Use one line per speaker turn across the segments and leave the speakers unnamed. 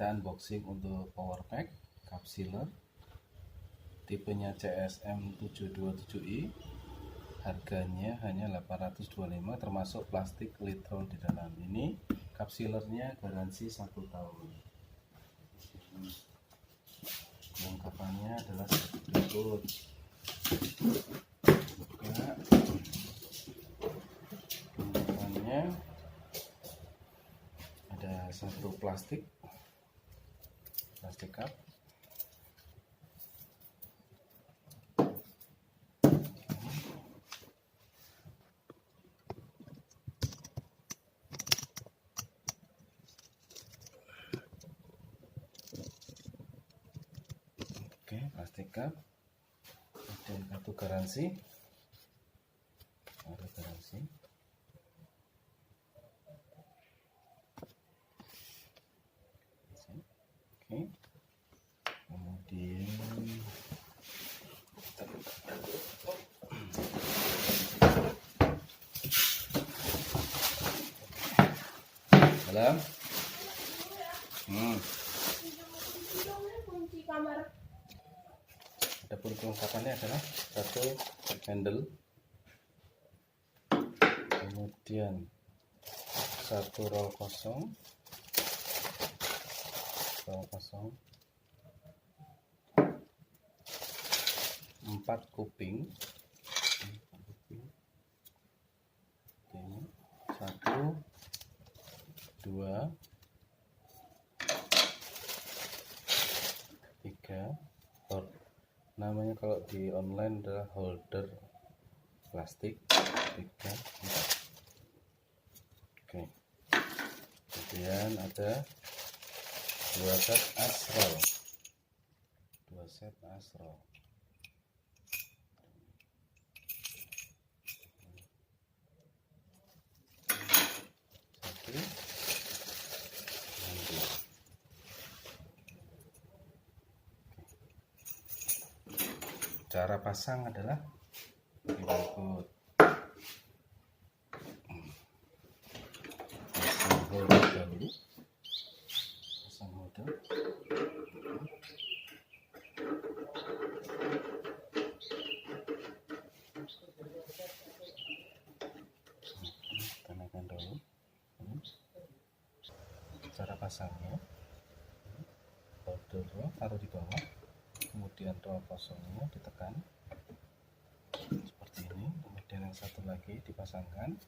Kita unboxing untuk power pack cup sealer tipenya CSM 727i. Harganya hanya 825 termasuk plastik lid roll di dalam. Ini cup sealernya garansi 1 tahun. Kelengkapannya adalah seperti berikut. Buka. Kelengkapannya ada satu plastik cup, plastik cup, dan kartu garansi, oke. Kemudian kita buka dalam. Adapun kelengkapannya adalah satu handle, kemudian satu roll kosong, 4 kuping, ini 1, 2, 3, namanya kalau di online adalah holder plastik, 3, 4. Oke. Kemudian ada 2 set asrol, cara pasang adalah berikut. Pasang holder dahulu, pasang holder, tenakan dulu. Cara pasangnya, holder taruh di bawah, kemudian roll kosongnya ditekan seperti ini, kemudian yang satu lagi dipasangkan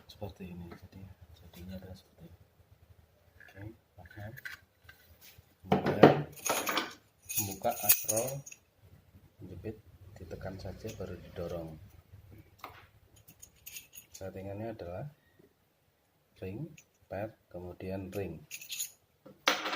seperti ini. Jadinya adalah seperti ini. Oke, pakai. Kemudian membuka asrol, menjepit, ditekan saja baru didorong. Settingannya adalah ring, pad, kemudian ring,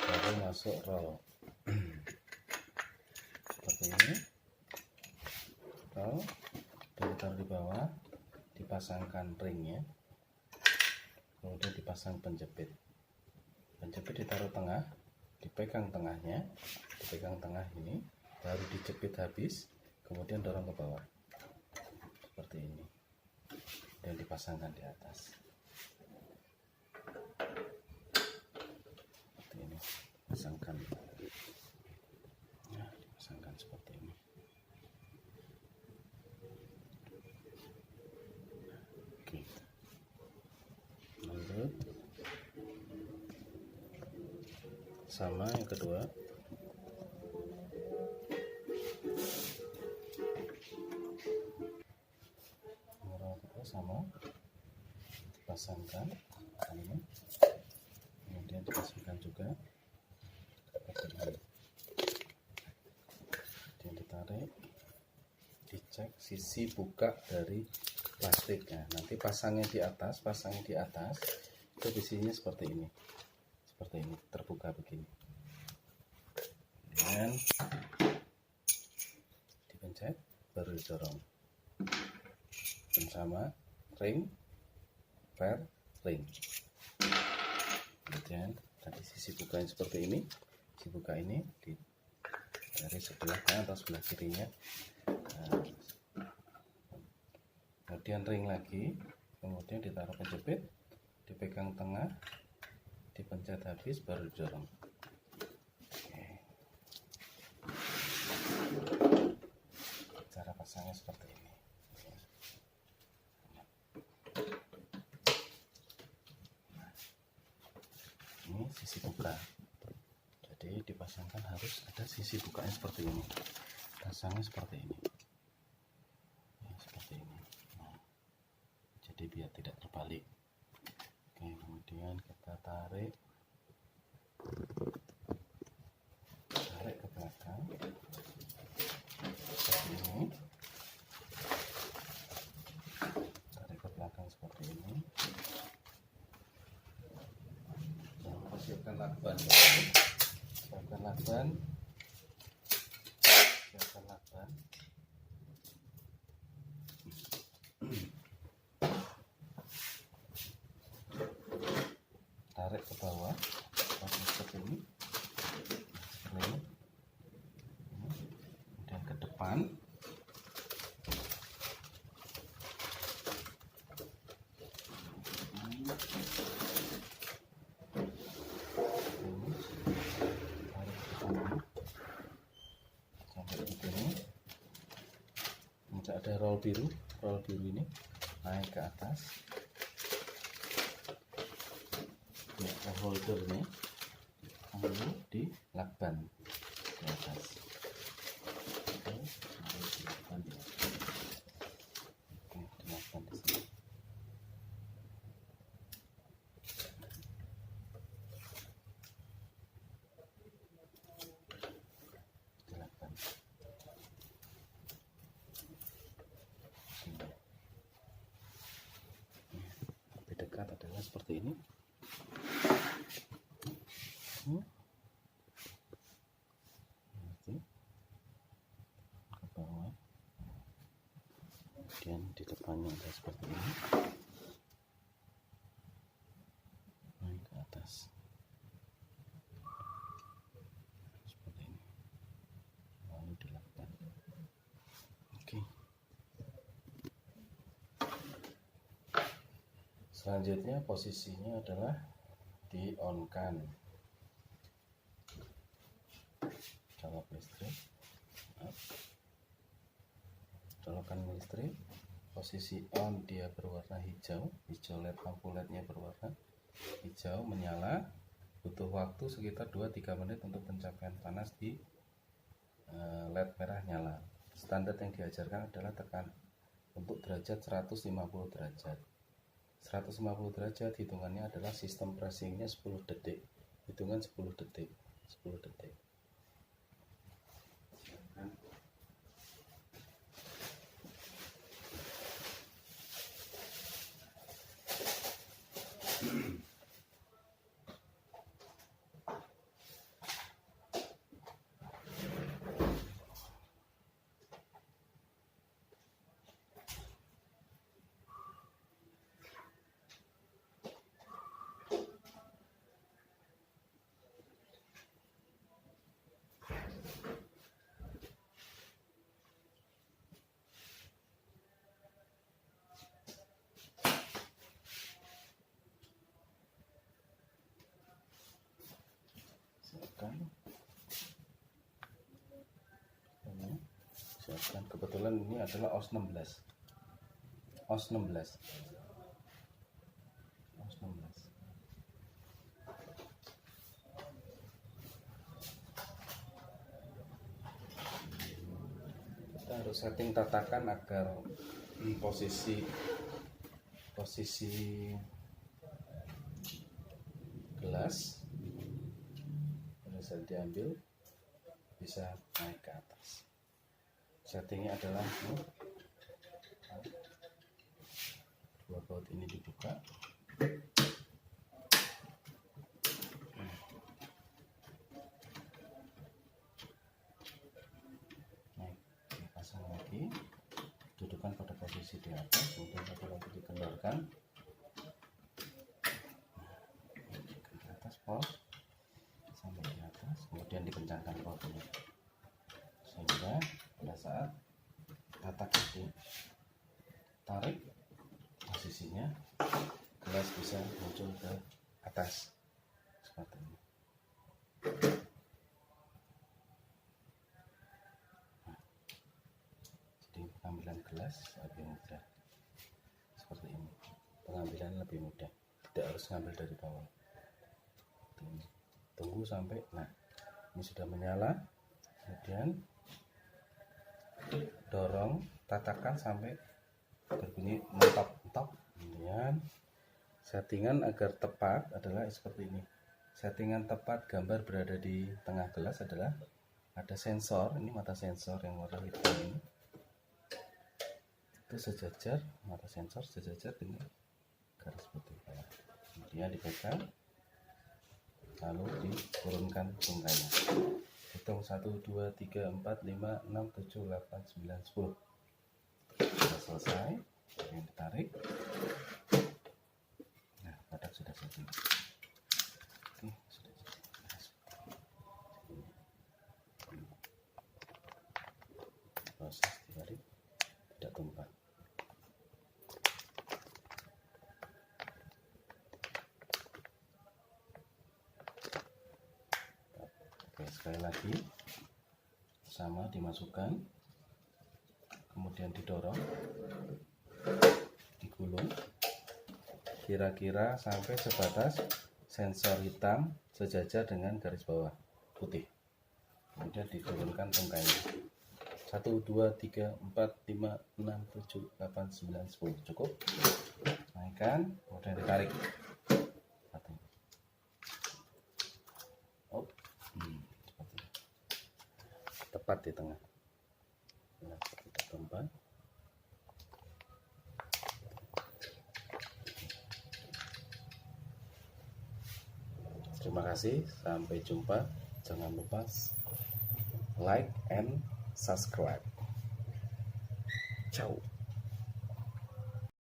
baru masuk roll. Seperti ini, roll, dan ditaruh di bawah, dipasangkan ringnya, kemudian dipasang penjepit ditaruh tengah, dipegang tengahnya, dipegang tengah ini, baru dijepit habis, kemudian dorong ke bawah seperti ini, dan dipasangkan di atas seperti ini. Pasangkan, nah, dipasangkan seperti ini. Oke, lanjut sama yang kedua. Sama dipasangkan ini, kemudian dipasangkan juga seperti ini, kemudian ditarik, dicek sisi buka dari plastiknya. Nanti pasangnya di atas itu visinya seperti ini, terbuka begini, dan dipencet baru didorong. Bersama ring, per, ring. Kemudian tadi sisi bukanya seperti ini, sisi buka ini dari sebelah kanan atau sebelah kirinya. Nah, kemudian ring lagi, kemudian ditaruh penjepit, dipegang tengah, dipencet habis baru didorong. Oke. Cara pasangnya seperti ini. Ini sisi buka, jadi dipasangkan harus ada sisi bukanya seperti ini, pasangnya seperti ini ya, seperti ini. Nah, jadi biar tidak terbalik. Oke, kemudian kita tarik ke belakang seperti ini, tarik ke belakang seperti ini. Siapkan lakban, siapkan lakban, siapkan lakban. Tarik ke bawah seperti ini, kemudian ke depan. Ada roll biru ini naik ke atas, ya, holdernya lalu di lakban ke atas. Oke, di lakban di sini. Adalah seperti ini. Ke bawah, kemudian di depannya ada seperti ini, naik ke atas seperti ini, lalu dilakukan. Oke. Selanjutnya posisinya adalah di on kan, colok listrik, colokan listrik, posisi on dia berwarna hijau, LED lampu LED-nya berwarna hijau menyala. Butuh waktu sekitar 2-3 menit untuk pencapaian panas di LED merah nyala. Standar yang diajarkan adalah tekan untuk derajat 150 derajat. 150 derajat hitungannya adalah sistem pressingnya 10 detik, hitungan 10 detik. Siapkan, kebetulan ini adalah OS 16. Kita harus setting tatakan agar posisi gelas bisa diambil, bisa naik ke atas. Settingnya adalah dua baut ini dibuka, naik dipasang lagi, dudukan pada posisi di atas, kemudian satu lagi dikendorkan ke atas pol sampai di atas, kemudian dikencangkan pol ini sehingga pada saat tatak itu tarik posisinya gelas bisa muncul ke atas. gelas lebih mudah. Seperti ini, pengambilan lebih mudah, tidak harus ngambil dari bawah. Tunggu sampai, nah ini sudah menyala, kemudian dorong, tatakan sampai berbunyi mentok-mentok. Kemudian settingan agar tepat adalah seperti ini. Settingan tepat gambar berada di tengah gelas adalah ada sensor, ini mata sensor yang warna hitam ini, itu sejajar, mata sensor sejajar dengan garis putih. Kemudian dipegang, lalu diturunkan tungkainya. Hitung 1, 2, 3, 4, 5, 6, 7, 8, 9, 10. Sudah selesai, yang ditarik. Nah, kotak sudah jadi. Oke, sudah jadi. Proses ditarik, tidak tumpah. Oke, sekali lagi sama, dimasukkan, kemudian didorong, digulung kira-kira sampai sebatas sensor hitam sejajar dengan garis bawah putih. Kemudian diturunkan tungkainya. 1, 2, 3, 4, 5, 6, 7, 8, 9, 10. Cukup. Naikkan, kemudian ditarik. Oh, tepat di tengah. Nah, kita tumpah. Terima kasih, sampai jumpa. Jangan lupa like and subscribe. Ciao.